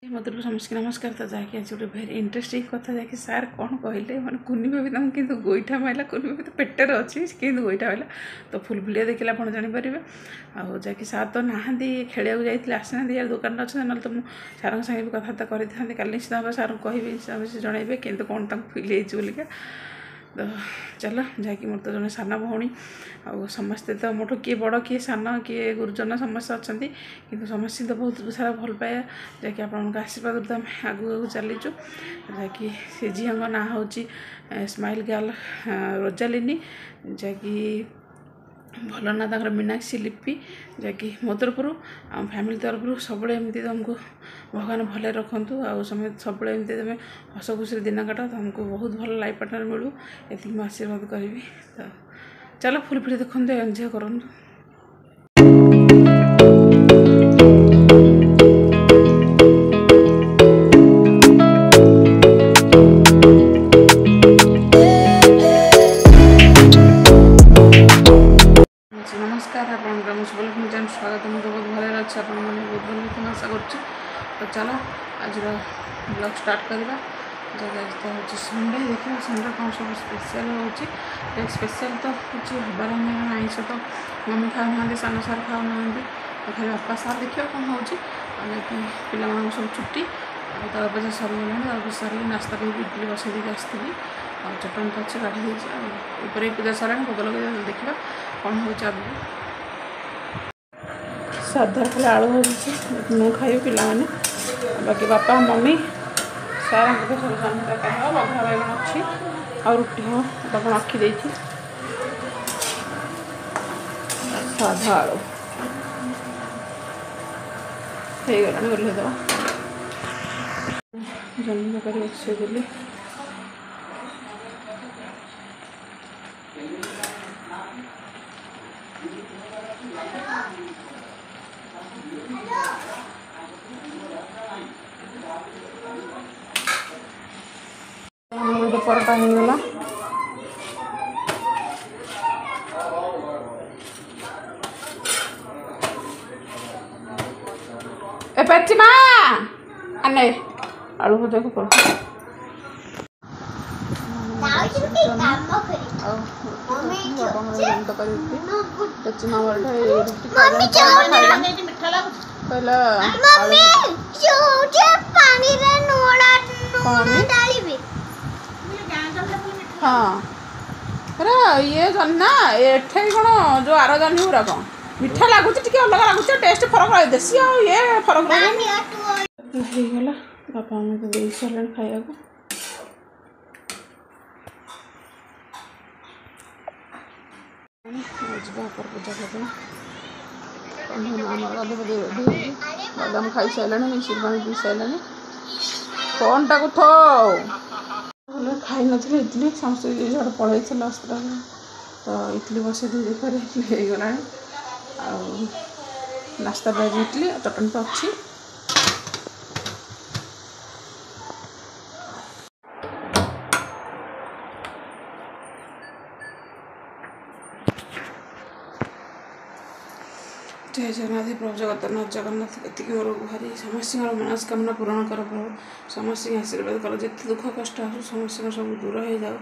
मतलब समस्त नमस्कार तो जहाँकि आज गोटे भेरी इंटरेस्टिंग कथा जहाँकि सार कौन कहले मैंने कुनी भाभी तुम कि गोईठा मारला कुनी भाभी तो पेटर अच्छी कि गोईठा मारला तो फुलफुलिया देखिए आप जानीपर आउ जहाँकि सार तो नहांती खेलिया जाइए आसना यार दुकान अच्छे ना तो मुझे सार सागे भी कथा करी था कल निश्चित भाव सार कहि जनइबे कि कौन फिल होलिका तो चलो जहाँकि मोर तो जन सान भौणी आ समस्ते तो मोटू किए बड़ किए सान किए गुरुजन समस्त अच्छा कि समस्त तो बहुत सारा भल पाए जहाँकि आप आशीर्वाद तो आम आगू चलीचु जहाँकि से झील ना हूँ स्माइल गर्ल रोजालिनी जहाँकि भल ना तक मीनाक्षी लिपि जहाँकि मो तरफ आम फैमिली तरफ सब एमती तुमको भगवान भले रखु आ सब एमती तुम हस खुशी दिन काट तुमको बहुत भल लाइफ पार्टनर मिलू ये आशीर्वाद करी तो चलो फुल फिर देखते एंजॉय करूँ। नमस्कार आप स्वागत मुझे बहुत भले अच्छे आप बहुत भल आशा कर चलो आज ब्लॉग स्टार्ट करवा जगह तो हूँ संडे देखा संडे कौन सब स्पेशल हो स्पेशल तो हूँ हबार आईस तो मम्मी खाऊना सान सार खाऊना खाली बापा सार देखिए कौन हो पिला सब छुट्टी तर बजे सरीगला तर सारे नास्ता भी इडली बसई देकर आसती और चटनी तो अच्छे काढ़ी देपर पूजा सारा भोग लगे देखा कौन हो साधा खाली आलू भाजी मु खाइबी पिलाने बाकी बापा मम्मी सारा सब सामने खाओ बघा बैगन अच्छी और रुटी हाँ बापा रखी साधा आलू हो गला ओल्लैदवा जन्म कर बसई देली परटा होगला ए पेचिमा अने आलू भजा को पर हाँ अरे ये जन्ना एठे कौन जो आर जन्नी गुरा कौन मीठा लगुच अलग लगुच टेस्ट फरक रहे देसी आ ये फरक रहीगला बापा मम्मी तो दे सारे खाया पूजा कर बादाम खाई सारे मिश्री पानी पी सारे कौन टाक थो खाई नी इडली समस्त झड़ पलि अस्त्र तो इडली बस होगला नास्ता पे इडली चटनी तो अच्छी जय जगन्नाथ प्रभु जगन्नाथ जगन्नाथ ये मोर गुहारी समस्त मनस्कामना पूरण कर प्रभु समस्त आशीर्वाद कर जिते दुख कष्ट आस समस्त सब दूर हो जाओ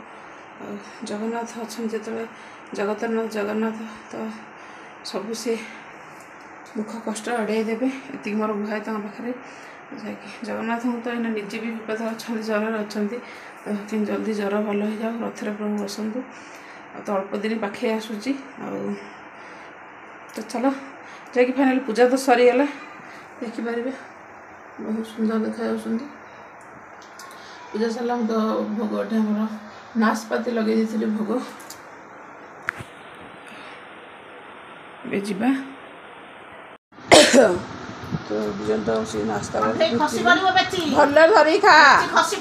जगन्नाथ अच्छा जो जगतरनाथ जगन्नाथ तो सब सी दुख कष्ट अड़े देवे ये मोर गुहाई पाखे जगन्नाथ तो ये निजे भी विपद अच्छा ज्वर अच्छा तो जल्दी ज्वर भल हो जाओ रथरे प्रभु बसतु तो अल्प दिन पाखे आसूची तो चलो जैकि फाइनाल पूजा तो सरीगला देखिपारे बहुत सुंदर देखा पूजा सरला तो भोग आम नाशपाती लगे भोग जा तो सी नास्ता भले धरी खा सब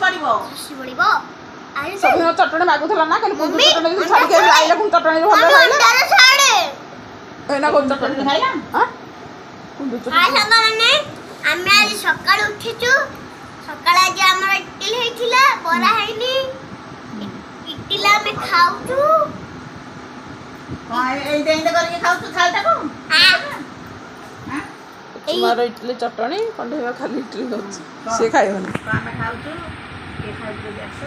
चटनी मागुला ना चटनी छाड़ी आइला चटनी भले एना कोन चटनी खाइला हां हाय सामाने आमे आज सकाळ उठिचु सकाळ आज हमर इडली हेथिला बरा हेनी इडलीला में खाउचु हां ए देंदे करके खाउचु खालटा को हां तुम्हारा इडली चटनी कंढे खाली इडली होची से खाइबनी ଆମେ ଖାଉଛୁ କିଏ ଖାଇବୁ ଯଦି ଆସ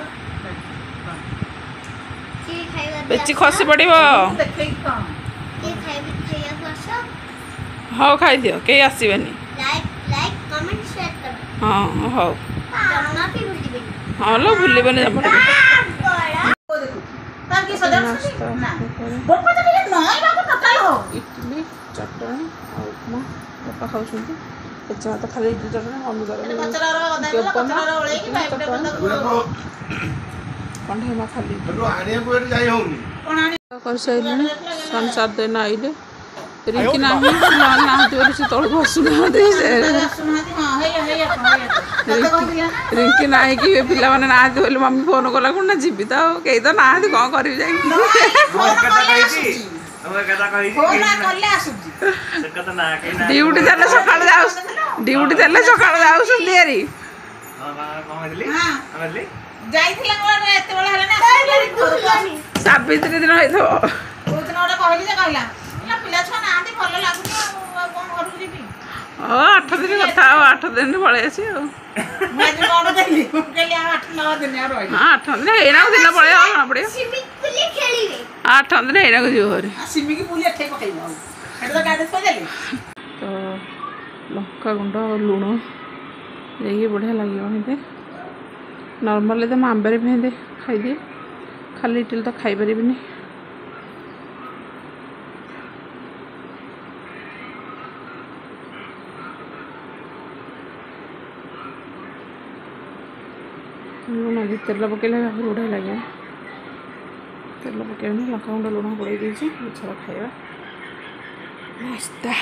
କିଏ ଖାଇବା ବେଚି ଖସି ପଡ଼ିବ ଦେଖେଇକି କଣ କିଏ ଖାଇବା ଖାଇବାକୁ ଆସ ହଉ ଖାଇଦିଅ କେହି ଆସିବେନି ଲାଇକ୍ କମେଣ୍ଟ ସେୟାର କର ହଁ ହଉ ଜମା ବି ଭୁଲିବେନି ହଁ ଲୋ ଭୁଲିବନି ଜମା ତାର କି ସଜା ନା ବୋପା ତ ଟିକେ ନଈ ବାବୁ ଟୋଟାଲ ହୋ ଇଡଲି ଚଟଣି ଆଉ ଉପମା ବାପା ଖାଉଛନ୍ତି ଏଚା ତ ଖାଲି ଇଡଲି ଚଟଣି ମମି କରେ କଚରାର ଅଦା କଚରାର ଓଳେଇକି ପାଇପରେ କଣ୍ଢେଇ ମା ଖାଲି ଆଣିବାକୁ ଏଠି ଯାଇ ହଉନି କଣ ଆଣି କରିସାରିଲେଣି ସଂସାର ଦିନ ଆଇଲେ ରିଙ୍କି ନାହିଁ ପିଲାମାନେ ନାହାନ୍ତି ବୋଲି ସେ ତଳକୁ ଆସୁନାହାନ୍ତି ଆସୁନାହାନ୍ତି ହଁ ହେଇଆ ହେଇଆ ତତେ କହିଥିଲା ରିଙ୍କି ନାହିଁ କି ପିଲାମାନେ ନାହାନ୍ତି ବୋଲି ମମି ଫୋନ୍ କଲା କ'ଣ ନା ଯିବି ତ ଆଉ କେହି ତ ନାହାନ୍ତି କ'ଣ କରିବି ଯାଇକି ଡ୍ୟୁଟି ଦେଲେ ସକାଳୁ ଯାଉ ଡ୍ୟୁଟି ଦେଲେ ସକାଳୁ ଯାଉଛନ୍ତି ହେରି ସାବିତ୍ରୀ ଦିନ ହେଇଥିବ ହଁ 8 ଦିନ କଥା ଆଉ 8 ଦିନ ପଳେଇ ଆସିବି ଆଉ ହଁ 8 ଦିନ ହେଇନା ଦିନ ପଳେଇ ଆଉ ଜଣା ପଡ଼ିବ 8 ଦିନ ହେଇନାକୁ ଯିବ ଘରେ ତ ଲଙ୍କା ଗୁଣ୍ଡ ଆଉ ଲୁଣ ଦେଇକି ବଢ଼ିଆ ଲାଗିବ ଏମିତି ନର୍ମାଲି ତ ମୁଁ ଆମ୍ବରେ ବି ଏମିତି ଖାଇଦିଏ ଖାଲି ଇଟିଲି ତ ଖାଇପାରିବିନି ଲୁଣ ବି ତେଲ ପକେଇଲେ ଆହୁରି ବଢ଼ିଆ ଲାଗିବ ତେଲ ପକେଇବନି ଲଙ୍କାଗୁଣ୍ଡ ଲୁଣ ପକେଇ ଦେଇଛି ମିଛର ଖାଇବା ନାସ୍ତା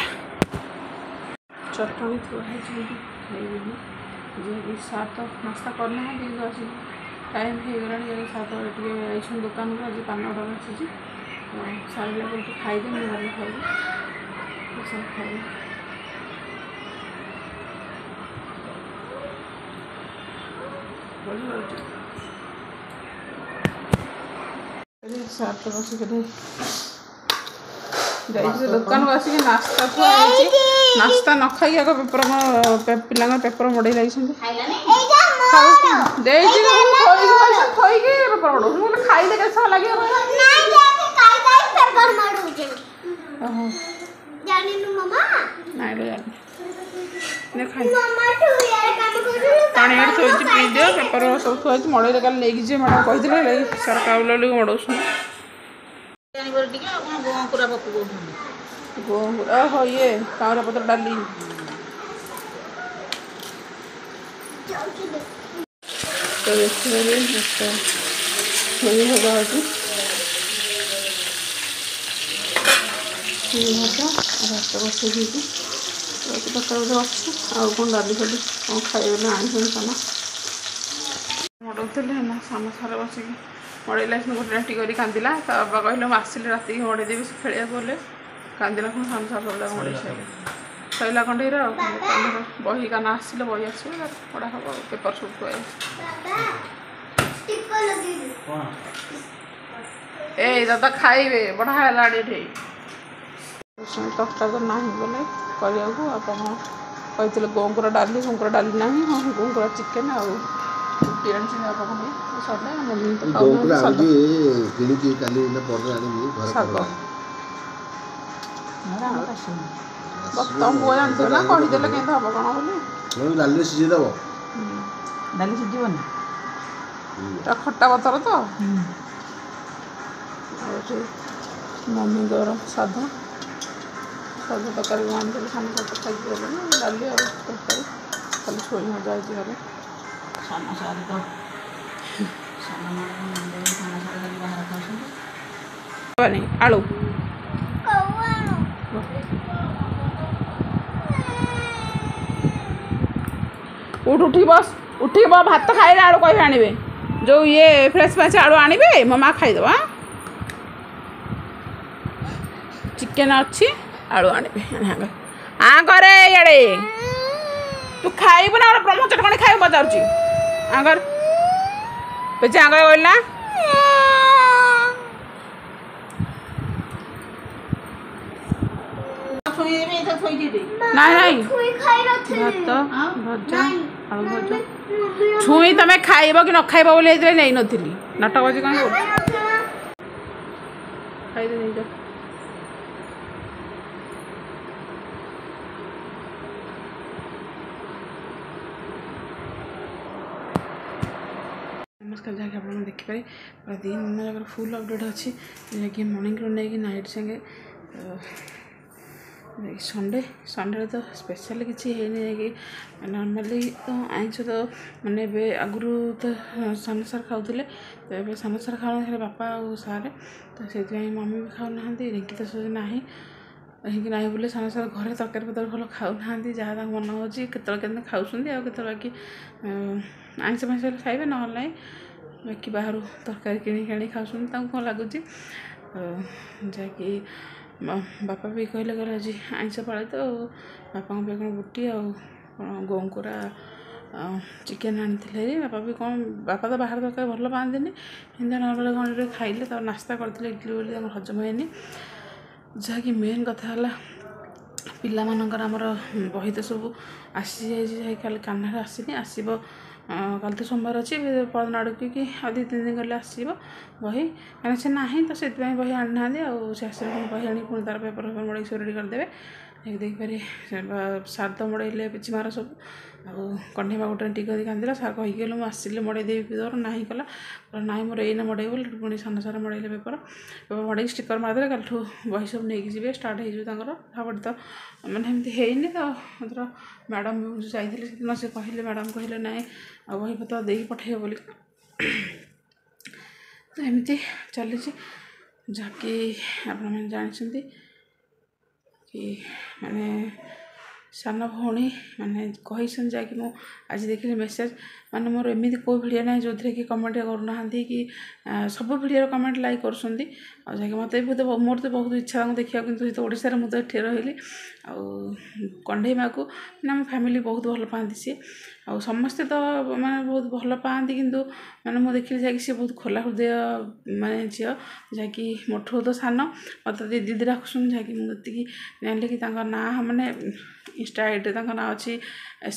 ଚଟଣି ଥୁଆ ହେଇଛି ଖାଇବିନି ଯେହେତୁ ସାର୍ ତ ନାସ୍ତା କରିନାହାନ୍ତି କିନ୍ତୁ ଆସିକି ଟାଇମ୍ ହେଇଗଲାଣି ଯେହେତୁ ସାର୍ ତ ଟିକେ ଯାଇଛନ୍ତି ଦୋକାନକୁ ଆଜି ପାନ ଅର୍ଡ଼ର ଆସିଛି ସାରିଲା ପରେ ଖାଇଦେବି ମୁଁ ଗଲେ ଖାଇବି ସାର୍ ଖାଇବି ସାର୍ ତ ବସିକି ଯାଇଛି ଦୋକାନକୁ ଆସିକି ନାସ୍ତା ଥୁଆ ହେଇଛି ନାସ୍ତା ନ ଖାଇକି ଆଗ ପେପର ପିଲାଙ୍କ ପେପର ମଡ଼େଇ ଲାଗିଛନ୍ତି ଦେଇଛି ଥୋଇକି ପେପର ମଡ଼ଉଛି ମୁଁ ଖାଇଲେ କେତେ ସମୟ ଲାଗିବ ନାଇଁ ପାଣି ଆଡ଼େ ଥୋଇଛି ପିଇଦିଅ ପେପର ସବୁ ଥୁଆ ହେଇଛି ମଡ଼େଇଲେ କାଲି ନେଇକି ଯିବେ ମ୍ୟାଡ଼ାମ୍ କହିଥିଲେ ସାର୍ କାଉଲା ମଡ଼ଉଛନ୍ତି ଓହୋ ଇଏ କାଉଁରା ପତ୍ର ଡାଲି ତ ଦେଖିବାରେ ଛୁଇଁ ଭଜା ହେଉଛି ଛୁଇଁ ଭଜା ଭାତ ବସେଇ ଦେଇଛି ତରକାରୀ ଅଛି ଆଉ କ'ଣ ଡାଲି ଫାଲି କ'ଣ ଖାଇବେ ବୋଲି ଆଣିଛନ୍ତି ସାନ ମଡ଼ଉଥିଲେ ହେଲା ସାନ ସାର ବସିକି ମଡ଼େଇଲା ଗୋଟେ ରାତି କରି କାନ୍ଦିଲା ତା ବାବା କହିଲେ ମୁଁ ଆସିଲେ ରାତିକି ମଡ଼େଇଦେବି ସେ ଖେଳିବାକୁ ଗଲେ କାନ୍ଦିଲା ପୁଣି ସାନ ସାର ସବୁ ମଡ଼େଇ ସାରିଲେ ସଇଲା କଣ୍ଢେଇର ଆଉ କାନ୍ଧର ବହି କାନ ଆସିଲେ ବହି ଆସିବ ପଢ଼ା ହେବ ଆଉ ପେପର ସବୁ ଥୁଆ ଏଇ ଦାଦା ଖାଇବେ ବଢ଼ା ହେଲାଣି ଏଠି ତରକାରୀ ତ ନାହିଁ ବୋଲେ କରିବାକୁ ଆପଣ କହିଥିଲେ ଗୋଙ୍କୁରା ଡାଲି ନାହିଁ ହଁ ଗୋଙ୍କୁରା ଚିକେନ୍ ଆଉ ରୁଟି ଆଣିଛନ୍ତି ଆପଣ ସରିଲା ମମି ତ ଶାଗ ତମ ପୁଅ ଜାଣିଥିବ ନା କହିଦେଲେ କେମିତି ହେବ କ'ଣ ବୋଲି ଡାଲି ସିଝେଇଦେବ ଡାଲି ସିଝିବନି ଖଟା ପତ୍ର ତ ଏଠି ମମିଙ୍କର ସାଧା ତରକାରୀ ଆଣିଥିଲି ସାନ ସାତ ଖାଇକି ଗଲେଣି ଡାଲି ଆଉ ତରକାରୀ ଖାଲି ଛୁଇଁ ଭଜା ହେଇଛି ଘରେ ସାନ ସାର ତ ସାନ ସାର ବାହାର ଖାଉଛନ୍ତି ଆଳୁ ଉଠିକି ବସ୍ ଉଠିକି ଭାତ ଖାଇଲେ ଆଳୁ କହିବେ ଆଣିବେ ଯେଉଁ ଇଏ ଫ୍ରେଶ୍ ଆଳୁ ଆଣିବେ ମୋ ମା ଖାଇଦେବ ଚିକେନ୍ ଅଛି ଆଳୁ ଆଣିବେ ଆଙ୍କରେ ଇଆଡ଼େ ତୁ ଖାଇବୁ ନା ଗୋଟେ ବ୍ରହ୍ମ ଚଟକଣି ଖାଇବୁ ପଚାରୁଛି ଆଙ୍କର ବେଚି ଆଙ୍କର କହିଲା ନାଇଁ भात भजा आलू भजा छुई तुम खाइब कि न खाइब बोली नहीं नथिली नाटक बाजी कहीं खाई नहीं जा नमस्कार जहाँकि आप देखिपारे पूरा दिन मेरा फुल अपडेट अच्छी जहाँकि मॉर्निंग रू नहीं नाइट संगे संडे संडे तो स्पेशल किसी है कि नॉर्मली तो आइंस तो मैंने आगु तो सान सार खाऊले तो ये सान सार खाऊ बापा और सारे तो से मम्मी भी खाऊ ना रिंकी तो सोचे ना रिंकी ना बोले सान सार घर तरकारी पतर भल खाऊ ना जहाँ मन हो के खाऊँ आते बाकी आइंस फैंस खाइबे ना बाकी बाहर तरकारी किणी खाऊँ कौन लगुच जहाँकि बापा भी कहले कहले आज आइंस पाले तो बापा कौन बुटी आ गोंकुरा चिकेन आनी बापा भी कौन बापा तो बाहर तरकारी भल पाते नॉर्मल कौन खाइले तो नास्ता करते इडली बोली हजम है जहाँकि मेन कथा है पिला मानकर आमर बही तो सब आसी जाए खाली कान्हार आसनी आसब कल तो सोमवार अच्छी परदिन आड़क कि आ 2-3 दिन गले आसब बही कहीं से ना तो से बही आनी ना आस बही आनी पुणी तार पेपर पेपर मड़े सब रेडी करदे देखिपारे सार तो मड़े पिछी मार सब कंढे गोटे टिके कांदिला सार कहीकि मुझे आसिले मड़े देवी पेपर ना कला ना मोर एना मड़े बोल पुणी सान सार मड़े पेपर पेपर मड़े स्टिकर मारदे कल बही सब नहीं जी स्टार्ट हो भापट तो मैंने एमती है तो मैडम जाइए से कहले मैडम कहले ना आ बही पत्र दे पठे बोली तो एमती चली जहाँकि आप जानते कि माने सान भौणी माने कही जहाँकि मुझे आज देखिए मेसेज माने मोर एमती कोई भिडियो ना जो कि कमेंट करना कि सब भिडियो कमेंट लाइक कर मत मोर तो बहुत इच्छा देखा कि ओडिशा मुझे ये रही कंढे माँ को आम फैमिली बहुत भल पाती सी आ समस्ते तो मैंने बहुत भल पाती किंतु मैंने मुझे देखिए जैक सी बहुत खोला हृदय माने झी जहाँकि मोठू तो सान मत दीदी डाकुन जहाँकि मुझे जानी कि ना माने इंस्टा आईडी ना अच्छी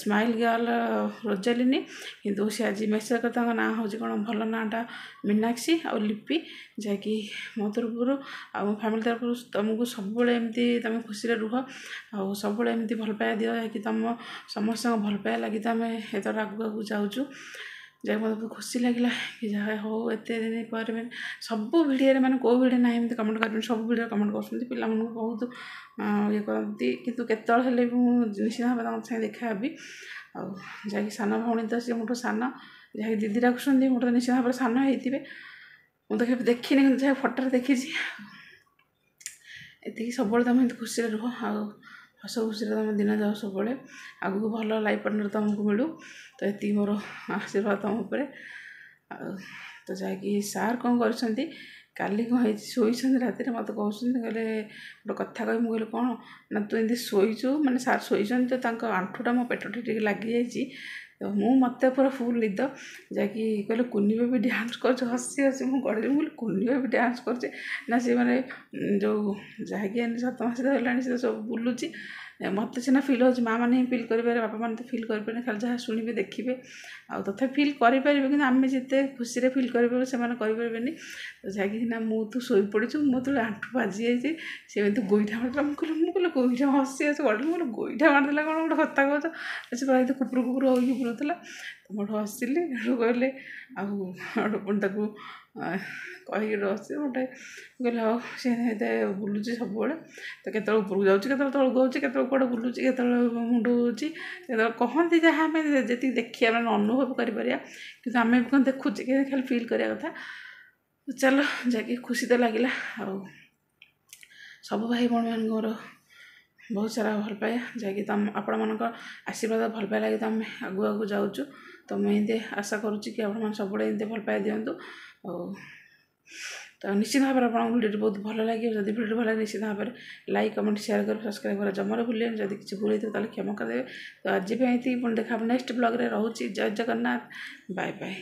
स्माइल गर्ल रोजालिनी किंतु सी आज मेसेज कर ना हूँ कौन भल नाटा मीनाक्षी आ लिपि जहाँकि मो तरफ आ फैमिली तरफ तुमको सब एमती तुम खुशी रुह आ सब एमती भल पाया दियो कि तुम समस्त भल पाया लगी तो आम एतर आगू आगू जाऊँ जैक मतलब बहुत खुशी लगे कि जहाँ हो एत दिन पर सब भिडियो मैंने कौ भिडियो ना एमती कमेंट कर सब भिडियो कमेंट कर पिला बहुत ये करती कितु केतले भी निश्चित भाव साथ देखा भी आकि सान भौणी तो सी मोटो सान जहाँकि दीदी डाकुं मोटो निश्चित भाव सान होते मुझे तो देखनी जहाँ फटो देखी ये सब तुम खुशी रुह आ हस खुशी तुम दिन जाओ सब आगू भल लाइफ पार्टनर तुमको मिलू तो ये मोर आशीर्वाद तुम उपर तो जहाँकि सार कौन कर काली कौन शोन राति मत कहते गोटे कथा कह मुझे कौन ना तू एमती शोचु माने सार शोन तो आंठुटा मो पेट टे लगी जाइए तो मुझे मत पूरा फुल निद जहाँकि कहले कुनी बेबी डांस कर हसी हसी मुझे गढ़ी मुझे कुनी बेबी डांस कर ना सी मैंने जो जहाँकि 7 मास है सब बुलूची मत सीना फिल हो माँ मैंने फिल करेंगे बापा मैंने तो फिल करें खाली जहाँ शुणे देखिए आ तथा फिल करें कि आम जिते खुशी फिल करें से करें तो जहाँकि ना मुझे शोई पड़ू मुझे आंठू बाजी जाइए सी गोईठा मारदेला मुझे गोईठा हसी हसी गढ़ी मुझे गोईठा मारदेला कौन गोटे कथा कह से प्राय कुपुर कुपुर होगी बुलूला तो मोटू हसिली कहले आगे कहीकि हसी गोटे कहले हाँ सी बुलूची सब तो केत उपरक जाऊँगी केत तौक जाऊँगी केत कौटे बुलूची केत मुंडुची केत कहती जहाँ आम जी देखिए अनुभव कर कि आम भी कौन देखुचे खाली फिल करा कथा चलो जहाँकि खुशी तो लगे सब भाई भौणी मान मोर बहुत सारा भल पाया जहाँकि तुम आपण मान आशीर्वाद भल पाया लगे तो आम आगू आगू जाऊँ तो मुझे आशा करुच्ची कि आप सब एमती भल पाई दिंतु तो निश्चित भाव में आप भिडियो बहुत भल लगे जब भिडियो भल लगे निश्चित भाव में लाइक कमेंट शेयर कर सब्सक्राइब कर जमार भूलें जब किसी भूल तो क्षमा करदे तो आज भी ये पुणी देखा नेक्स्ट ब्लॉग रे रोचे जय जगन्नाथ बाय बाय।